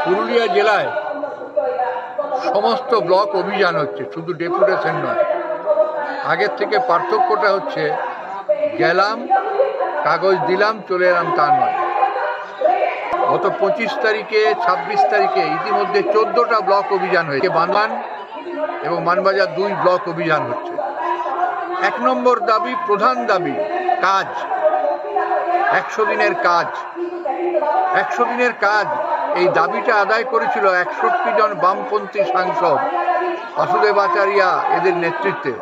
পুরুলিয়া জেলায় সমস্ত ব্লক অভিযান হচ্ছে, শুধু ডেপুটেশন নয়। আগের থেকে পার্থক্যটা হচ্ছে গেলাম, কাগজ দিলাম, চলে এলাম তা নয়। গত 25 তারিখে 26 তারিখে ইতিমধ্যে 14টা ব্লক অভিযান হয়েছে। বানবান এবং মানবাজার 2 ব্লক অভিযান হচ্ছে। 1 নম্বর দাবি, প্রধান দাবি, কাজ। 100 দিনের কাজ। 100 দিনের কাজ, এই দাবিটা আদায় করেছিল 61 জন বামপন্থী সাংসদ, বাসুদেব আচারিয়া এদের নেতৃত্বে।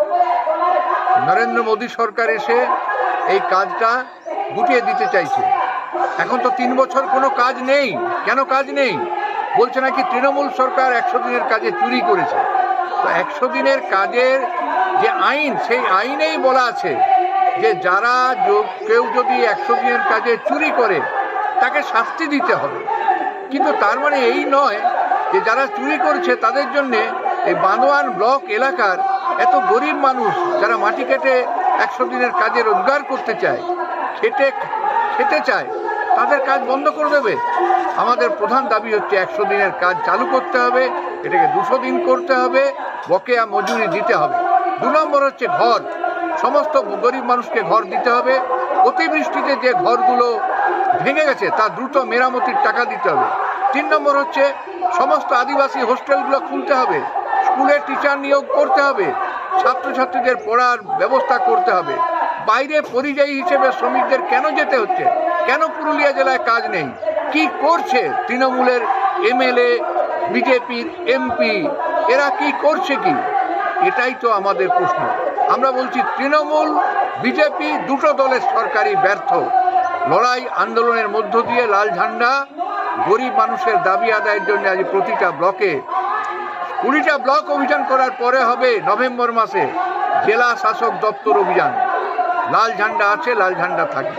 নরেন্দ্র মোদী সরকার এসে এই কাজটা গুটিয়ে দিতে চাইছে। এখন তো 3 বছর কোনো কাজ নেই। কেন কাজ নেই? বলছে নাকি তৃণমূল সরকার 100 দিনের কাজে চুরি করেছে। তো 100 দিনের কাজের যে আইন, সেই আইনেই বলা আছে যে যারা কেউ যদি 100 দিনের কাজে চুরি করে তাকে শাস্তি দিতে হবে। কিন্তু তার মানে এই নয় যে যারা চুরি করছে তাদের জন্যে এই বান্দোয়ান ব্লক এলাকার এত গরিব মানুষ যারা মাটি কেটে 100 দিনের কাজে রোজগার করতে চায়, খেতে চায়, তাদের কাজ বন্ধ করে দেবে। আমাদের প্রধান দাবি হচ্ছে 100 দিনের কাজ চালু করতে হবে, এটাকে 200 দিন করতে হবে, বকেয়া মজুরি দিতে হবে। 2 নম্বর হচ্ছে ঘর, সমস্ত গরিব মানুষকে ঘর দিতে হবে। অতিবৃষ্টিতে যে ঘরগুলো ভেঙে গেছে তা দ্রুত মেরামতির টাকা দিতে হবে। 3 নম্বর হচ্ছে সমস্ত আদিবাসী হোস্টেলগুলো খুলতে হবে, স্কুলে টিচার নিয়োগ করতে হবে, ছাত্রছাত্রীদের পড়ার ব্যবস্থা করতে হবে। বাইরে পরিযায়ী হিসেবে শ্রমিকদের কেন যেতে হচ্ছে? কেন পুরুলিয়া জেলায় কাজ নেই? কি করছে তৃণমূলের এমএলএ, বিজেপির এমপি, এরা কি করছে কি? এটাই তো আমাদের প্রশ্ন। আমরা বলছি তৃণমূল, বিজেপি দুটো দলের সরকারি ব্যর্থ। লড়াই আন্দোলনের মধ্য দিয়ে লাল ঝান্ডা গরিব মানুষের দাবি আদায়ের জন্য আজ প্রতিটা ব্লকে 20টা ব্লক অভিযান করার পরে হবে নভেম্বর মাসে জেলা শাসক দপ্তর অভিযান। লাল ঝান্ডা আছে, লাল ঝান্ডা থাকবে।